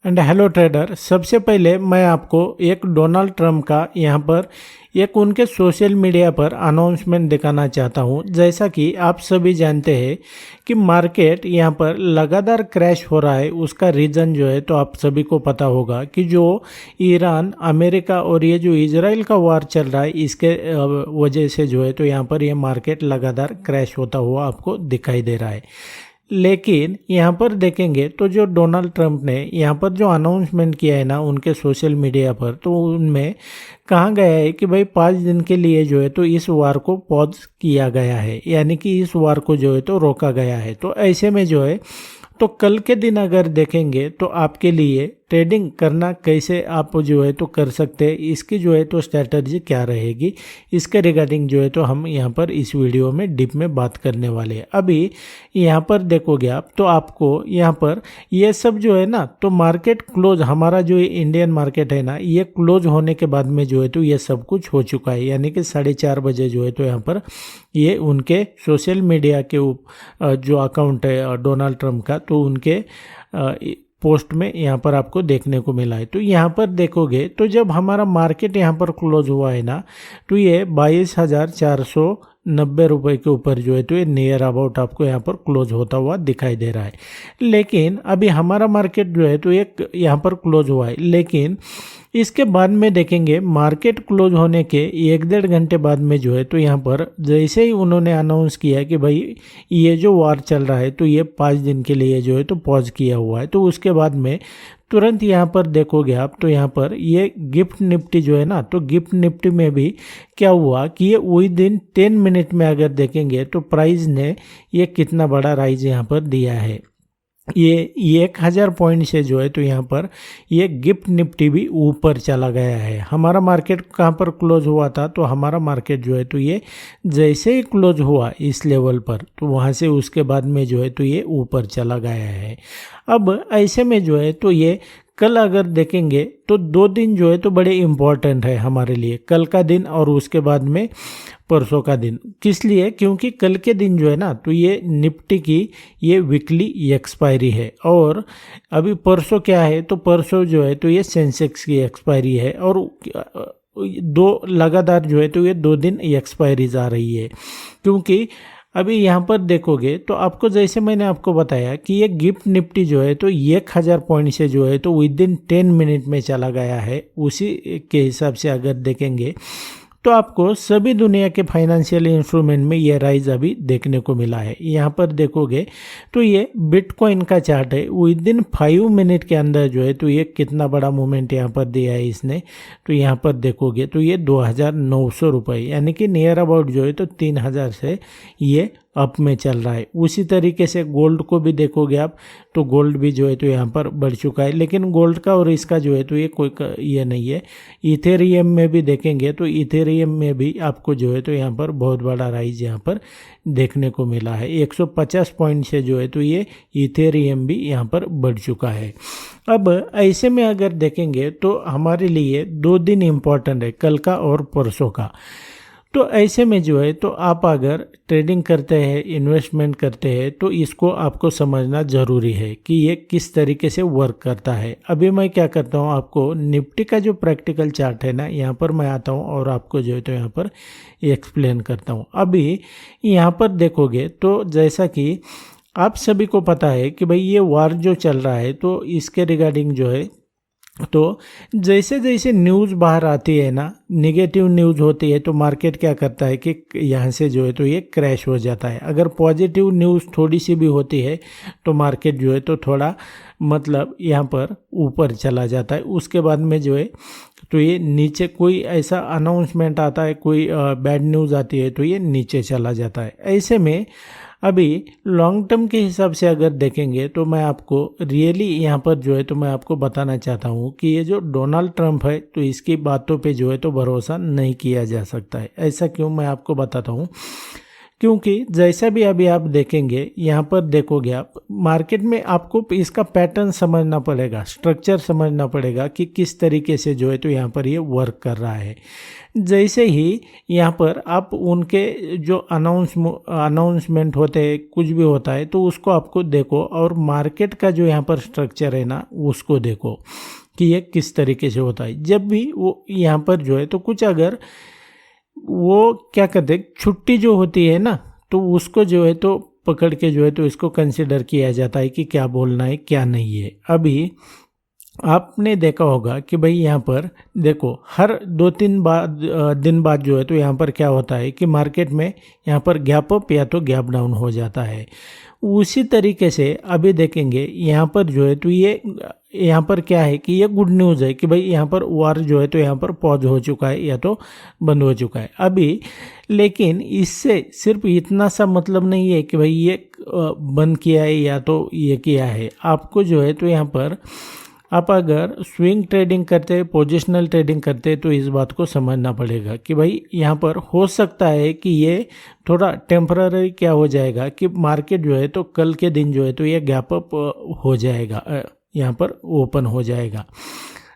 And hello trader. सबसे पहले मैं आपको एक डोनाल्ड ट्रंप का यहाँ पर एक उनके सोशल मीडिया पर अनाउंसमेंट दिखाना चाहता हूँ। जैसा कि आप सभी जानते हैं कि मार्केट यहाँ पर लगातार क्रैश हो रहा है। उसका रीज़न जो है तो आप सभी को पता होगा कि जो ईरान, अमेरिका और ये जो इजराइल का वार चल रहा है, इसके वजह से जो है तो यहाँ पर ये मार्केट लगातार क्रैश होता हुआ आपको दिखाई दे रहा है। लेकिन यहाँ पर देखेंगे तो जो डोनाल्ड ट्रंप ने यहाँ पर जो अनाउंसमेंट किया है ना उनके सोशल मीडिया पर, तो उनमें कहा गया है कि भाई 5 दिन के लिए जो है तो इस वार को पॉज किया गया है, यानी कि इस वार को जो है तो रोका गया है। तो ऐसे में जो है तो कल के दिन अगर देखेंगे तो आपके लिए ट्रेडिंग करना कैसे आप जो है तो कर सकते हैं, इसकी जो है तो स्ट्रैटेजी क्या रहेगी, इसके रिगार्डिंग जो है तो हम यहाँ पर इस वीडियो में डीप में बात करने वाले हैं। अभी यहाँ पर देखोगे आप तो आपको यहाँ पर ये सब जो है ना तो मार्केट क्लोज, हमारा जो इंडियन मार्केट है ना, ये क्लोज होने के बाद में जो है तो ये सब कुछ हो चुका है, यानी कि 4:30 बजे जो है तो यहाँ पर ये उनके सोशल मीडिया के जो अकाउंट है डोनाल्ड ट्रंप का, तो उनके पोस्ट में यहाँ पर आपको देखने को मिला है। तो यहाँ पर देखोगे तो जब हमारा मार्केट यहाँ पर क्लोज हुआ है ना तो ये 22,490 रुपये के ऊपर जो है तो ये नियर अबाउट आपको यहाँ पर क्लोज होता हुआ दिखाई दे रहा है। लेकिन अभी हमारा मार्केट जो है तो एक यहाँ पर क्लोज हुआ है, लेकिन इसके बाद में देखेंगे मार्केट क्लोज होने के 1-1.5 घंटे बाद में जो है तो यहाँ पर जैसे ही उन्होंने अनाउंस किया कि भाई ये जो वार चल रहा है तो ये 5 दिन के लिए जो है तो पॉज किया हुआ है, तो उसके बाद में तुरंत यहाँ पर देखोगे आप तो यहाँ पर ये गिफ्ट निफ्टी जो है ना, तो गिफ्ट निफ्टी में भी क्या हुआ कि ये वही दिन 10 मिनट में अगर देखेंगे तो प्राइस ने ये कितना बड़ा राइज यहाँ पर दिया है। ये 1000 पॉइंट से जो है तो यहाँ पर ये गिफ्ट निफ्टी भी ऊपर चला गया है। हमारा मार्केट कहाँ पर क्लोज हुआ था, तो हमारा मार्केट जो है तो ये जैसे ही क्लोज हुआ इस लेवल पर तो वहाँ से उसके बाद में जो है तो ये ऊपर चला गया है। अब ऐसे में जो है तो ये कल अगर देखेंगे तो 2 दिन जो है तो बड़े इम्पॉर्टेंट है हमारे लिए, कल का दिन और उसके बाद में परसों का दिन। किस लिए? क्योंकि कल के दिन जो है ना तो ये निफ्टी की ये वीकली एक्सपायरी है, और अभी परसों क्या है तो परसों जो है तो ये सेंसेक्स की एक्सपायरी है, और 2 लगातार जो है तो ये 2 दिन एक्सपायरीज आ रही है। क्योंकि अभी यहाँ पर देखोगे तो आपको जैसे मैंने आपको बताया कि ये गिफ्ट निफ्टी जो है तो 1000 पॉइंट से जो है तो विद इन 10 मिनट में चला गया है। उसी के हिसाब से अगर देखेंगे तो आपको सभी दुनिया के फाइनेंशियल इंस्ट्रूमेंट में ये राइज अभी देखने को मिला है। यहाँ पर देखोगे तो ये बिटकॉइन का चार्ट है, विद इन 5 मिनट के अंदर जो है तो ये कितना बड़ा मूवमेंट यहाँ पर दिया है इसने। तो यहाँ पर देखोगे तो ये 2900 रुपये, यानी कि नियर अबाउट जो है तो 3000 से ये अप में चल रहा है। उसी तरीके से गोल्ड को भी देखोगे आप तो गोल्ड भी जो है तो यहाँ पर बढ़ चुका है, लेकिन गोल्ड का और इसका जो है तो ये कोई ये नहीं है। इथेरियम में भी देखेंगे तो इथेरियम में भी आपको जो है तो यहाँ पर बहुत बड़ा राइज यहाँ पर देखने को मिला है। 150 पॉइंट से जो है तो ये इथेरियम भी यहाँ पर बढ़ चुका है। अब ऐसे में अगर देखेंगे तो हमारे लिए 2 दिन इम्पॉर्टेंट है, कल का और परसों का। तो ऐसे में जो है तो आप अगर ट्रेडिंग करते हैं, इन्वेस्टमेंट करते हैं, तो इसको आपको समझना ज़रूरी है कि ये किस तरीके से वर्क करता है। अभी मैं क्या करता हूँ, आपको निफ्टी का जो प्रैक्टिकल चार्ट है ना, यहाँ पर मैं आता हूँ और आपको जो है तो यहाँ पर एक्सप्लेन करता हूँ। अभी यहाँ पर देखोगे तो जैसा कि आप सभी को पता है कि भाई ये वार जो चल रहा है तो इसके रिगार्डिंग जो है तो जैसे जैसे न्यूज़ बाहर आती है ना, नेगेटिव न्यूज़ होती है तो मार्केट क्या करता है कि यहाँ से जो है तो ये क्रैश हो जाता है। अगर पॉजिटिव न्यूज़ थोड़ी सी भी होती है तो मार्केट जो है तो थोड़ा मतलब यहाँ पर ऊपर चला जाता है। उसके बाद में जो है तो ये नीचे कोई ऐसा अनाउंसमेंट आता है, कोई बैड न्यूज़ आती है तो ये नीचे चला जाता है। ऐसे में अभी लॉन्ग टर्म के हिसाब से अगर देखेंगे तो मैं आपको रियली यहाँ पर जो है तो मैं आपको बताना चाहता हूँ कि ये जो डोनाल्ड ट्रंप है तो इसकी बातों पे जो है तो भरोसा नहीं किया जा सकता है। ऐसा क्यों, मैं आपको बताता हूँ। क्योंकि जैसा भी अभी आप देखेंगे यहाँ पर देखोगे आप मार्केट में आपको इसका पैटर्न समझना पड़ेगा, स्ट्रक्चर समझना पड़ेगा कि किस तरीके से जो है तो यहाँ पर ये वर्क कर रहा है। जैसे ही यहाँ पर आप उनके जो अनाउंसमेंट होते हैं, कुछ भी होता है तो उसको आपको देखो और मार्केट का जो यहाँ पर स्ट्रक्चर है ना उसको देखो कि ये किस तरीके से होता है। जब भी वो यहाँ पर जो है तो कुछ अगर वो क्या करते हैं, छुट्टी जो होती है ना तो उसको जो है तो पकड़ के जो है तो इसको कंसिडर किया जाता है कि क्या बोलना है क्या नहीं है। अभी आपने देखा होगा कि भाई यहाँ पर देखो हर 2-3 दिन बाद जो है तो यहाँ पर क्या होता है कि मार्केट में यहाँ पर गैप अप या तो गैप डाउन हो जाता है। उसी तरीके से अभी देखेंगे यहाँ पर जो है तो ये यहाँ पर क्या है कि ये गुड न्यूज़ है कि भाई यहाँ पर वार जो है तो यहाँ पर पॉज हो चुका है या तो बंद हो चुका है अभी। लेकिन इससे सिर्फ इतना सा मतलब नहीं है कि भाई ये बंद किया है या तो ये किया है। आपको जो है तो यहाँ पर आप अगर स्विंग ट्रेडिंग करते, पोजिशनल ट्रेडिंग करते तो इस बात को समझना पड़ेगा कि भाई यहाँ पर हो सकता है कि ये थोड़ा टेम्पररी क्या हो जाएगा कि मार्केट जो है तो कल के दिन जो है तो ये गैप अप हो जाएगा, यहाँ पर ओपन हो जाएगा।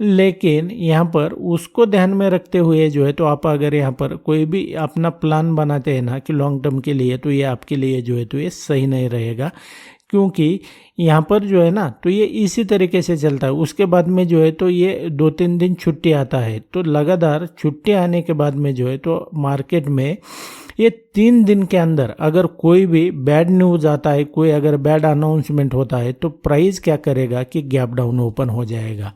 लेकिन यहाँ पर उसको ध्यान में रखते हुए जो है तो आप अगर यहाँ पर कोई भी अपना प्लान बनाते हैं ना कि लॉन्ग टर्म के लिए, तो ये आपके लिए जो है तो ये सही नहीं रहेगा। क्योंकि यहाँ पर जो है ना तो ये इसी तरीके से चलता है। उसके बाद में जो है तो ये 2-3 दिन छुट्टी आता है, तो लगातार छुट्टी आने के बाद में जो है तो मार्केट में ये 3 दिन के अंदर अगर कोई भी बैड न्यूज़ आता है, कोई अगर बैड अनाउंसमेंट होता है तो प्राइस क्या करेगा कि गैप डाउन ओपन हो जाएगा।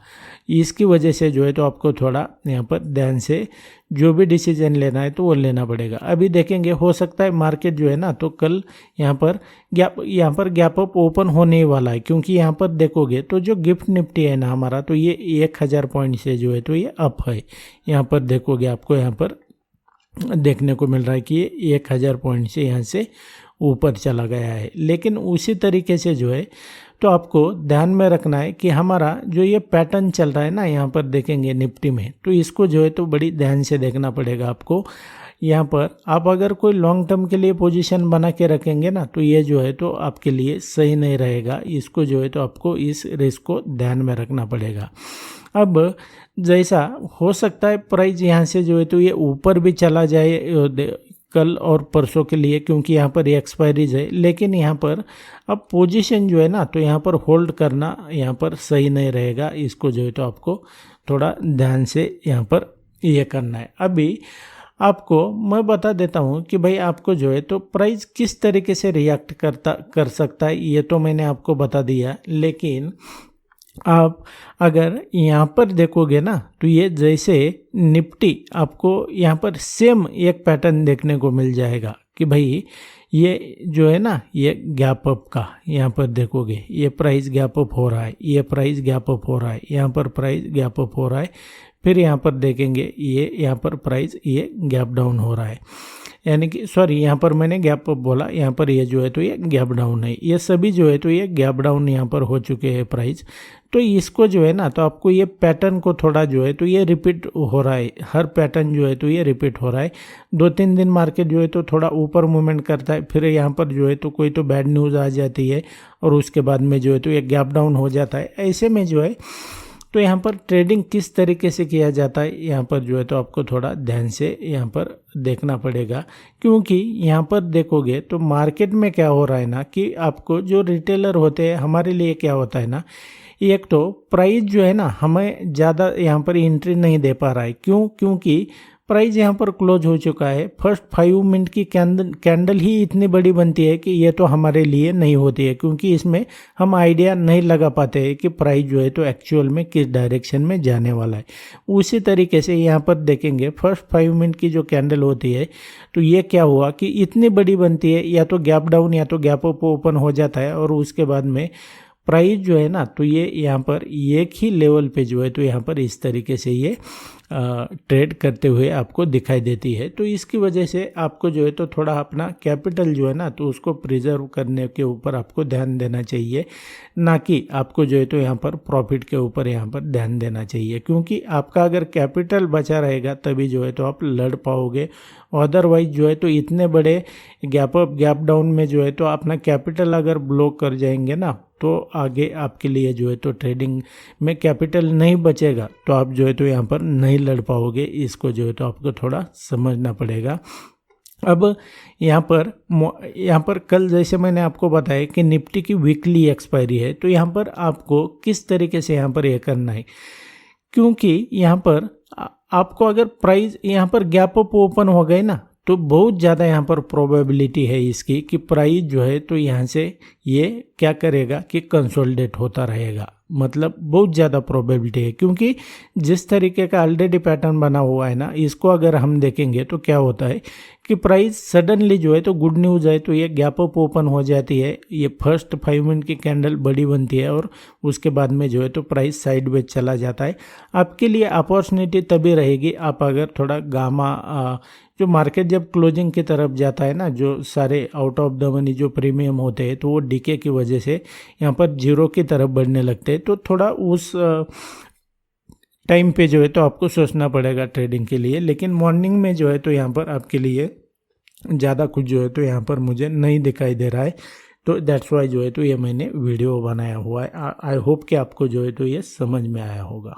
इसकी वजह से जो है तो आपको थोड़ा यहाँ पर ध्यान से जो भी डिसीजन लेना है तो वो लेना पड़ेगा। अभी देखेंगे हो सकता है मार्केट जो है ना तो कल यहाँ पर गैप अप ओपन होने वाला है। क्योंकि यहाँ पर देखोगे तो जो गिफ्ट निफ्टी है ना हमारा तो ये 1000 पॉइंट से जो है तो ये अप है। यहाँ पर देखोगे आपको यहाँ पर देखने को मिल रहा है कि ये 1000 पॉइंट से यहाँ से ऊपर चला गया है। लेकिन उसी तरीके से जो है तो आपको ध्यान में रखना है कि हमारा जो ये पैटर्न चल रहा है ना यहाँ पर देखेंगे निफ्टी में, तो इसको जो है तो बड़ी ध्यान से देखना पड़ेगा आपको। यहाँ पर आप अगर कोई लॉन्ग टर्म के लिए पोजीशन बना के रखेंगे ना तो ये जो है तो आपके लिए सही नहीं रहेगा। इसको जो है तो आपको इस रिस्क को ध्यान में रखना पड़ेगा। अब जैसा हो सकता है प्राइस यहाँ से जो है तो ये ऊपर भी चला जाए कल और परसों के लिए, क्योंकि यहाँ पर एक्सपायरीज है। लेकिन यहाँ पर अब पोजीशन जो है ना तो यहाँ पर होल्ड करना यहाँ पर सही नहीं रहेगा। इसको जो है तो आपको थोड़ा ध्यान से यहाँ पर ये करना है। अभी आपको मैं बता देता हूँ कि भाई आपको जो है तो प्राइस किस तरीके से रिएक्ट कर सकता है, ये तो मैंने आपको बता दिया। लेकिन आप अगर यहाँ पर देखोगे ना तो ये जैसे निफ्टी आपको यहाँ पर सेम एक पैटर्न देखने को मिल जाएगा कि भाई ये जो है ना ये गैप अप का यहाँ पर देखोगे ये प्राइस गैप अप हो रहा है, ये प्राइस गैप अप हो रहा है, यहाँ पर प्राइस गैप अप हो रहा है, फिर यहाँ पर देखेंगे ये यहाँ पर प्राइस ये गैप डाउन हो रहा है। यानी कि सॉरी यहाँ पर मैंने गैप अप बोला, यहाँ पर ये जो है तो ये गैप डाउन है। ये सभी जो है तो ये गैप डाउन यहाँ पर हो चुके हैं प्राइस। तो इसको जो है ना तो आपको ये पैटर्न को थोड़ा जो है तो ये रिपीट हो रहा है, हर पैटर्न जो है तो ये रिपीट हो रहा है। 2-3 दिन मार्केट जो है तो थोड़ा ऊपर मूवमेंट करता है, फिर यहाँ पर जो है तो कोई तो बैड न्यूज़ आ जाती है और उसके बाद में जो है तो ये गैप डाउन हो जाता है। ऐसे में जो है तो यहाँ पर ट्रेडिंग किस तरीके से किया जाता है यहाँ पर जो है तो आपको थोड़ा ध्यान से यहाँ पर देखना पड़ेगा। क्योंकि यहाँ पर देखोगे तो मार्केट में क्या हो रहा है ना कि आपको जो रिटेलर होते हैं हमारे लिए क्या होता है ना, एक तो प्राइस जो है ना हमें ज़्यादा यहाँ पर एंट्री नहीं दे पा रहा है। क्योंकि प्राइस यहाँ पर क्लोज हो चुका है। फर्स्ट 5 मिनट की कैंडल ही इतनी बड़ी बनती है कि ये तो हमारे लिए नहीं होती है, क्योंकि इसमें हम आइडिया नहीं लगा पाते हैं कि प्राइस जो है तो एक्चुअल में किस डायरेक्शन में जाने वाला है। उसी तरीके से यहाँ पर देखेंगे फर्स्ट 5 मिनट की जो कैंडल होती है तो ये क्या हुआ कि इतनी बड़ी बनती है, या तो गैप डाउन या तो गैप अप ओपन हो जाता है और उसके बाद में प्राइस जो है ना तो ये यहाँ पर एक ही लेवल पे जो है तो यहाँ पर इस तरीके से ये ट्रेड करते हुए आपको दिखाई देती है। तो इसकी वजह से आपको जो है तो थोड़ा अपना कैपिटल जो है ना तो उसको प्रिजर्व करने के ऊपर आपको ध्यान देना चाहिए, ना कि आपको जो है तो यहाँ पर प्रॉफिट के ऊपर यहाँ पर ध्यान देना चाहिए, क्योंकि आपका अगर कैपिटल बचा रहेगा तभी जो है तो आप लड़ पाओगे। अदरवाइज जो है तो इतने बड़े गैप अप गैप डाउन में जो है तो अपना कैपिटल अगर ब्लॉक कर जाएंगे ना तो आगे आपके लिए जो है तो ट्रेडिंग में कैपिटल नहीं बचेगा, तो आप जो है तो यहाँ पर नहीं लड़ पाओगे। इसको जो है तो आपको थोड़ा समझना पड़ेगा। अब यहाँ पर कल जैसे मैंने आपको बताया कि निफ्टी की वीकली एक्सपायरी है, तो यहाँ पर आपको किस तरीके से यहाँ पर यह करना है, क्योंकि यहाँ पर आपको अगर प्राइस यहाँ पर गैप अप ओपन हो गए ना तो बहुत ज़्यादा यहाँ पर प्रोबेबिलिटी है इसकी कि प्राइस जो है तो यहाँ से ये क्या करेगा कि कंसोलिडेट होता रहेगा, मतलब बहुत ज़्यादा प्रोबेबिलिटी है, क्योंकि जिस तरीके का ऑलरेडी पैटर्न बना हुआ है ना, इसको अगर हम देखेंगे तो क्या होता है कि प्राइस सडनली जो है तो गुड न्यूज़ है तो ये गैप अप ओपन हो जाती है, ये फर्स्ट 5 मिनट की कैंडल बड़ी बनती है और उसके बाद में जो है तो प्राइस साइडवेज चला जाता है। आपके लिए अपॉर्चुनिटी तभी रहेगी आप अगर थोड़ा गामा जो मार्केट जब क्लोजिंग की तरफ जाता है ना, जो सारे आउट ऑफ द मनी जो प्रीमियम होते हैं तो वो डीके की वजह से यहाँ पर जीरो की तरफ बढ़ने लगते हैं, तो थोड़ा उस टाइम पे जो है तो आपको सोचना पड़ेगा ट्रेडिंग के लिए। लेकिन मॉर्निंग में जो है तो यहाँ पर आपके लिए ज़्यादा कुछ जो है तो यहाँ पर मुझे नहीं दिखाई दे रहा है, तो दैट्स वाई जो है तो ये मैंने वीडियो बनाया हुआ है। आई होप कि आपको जो है तो ये समझ में आया होगा।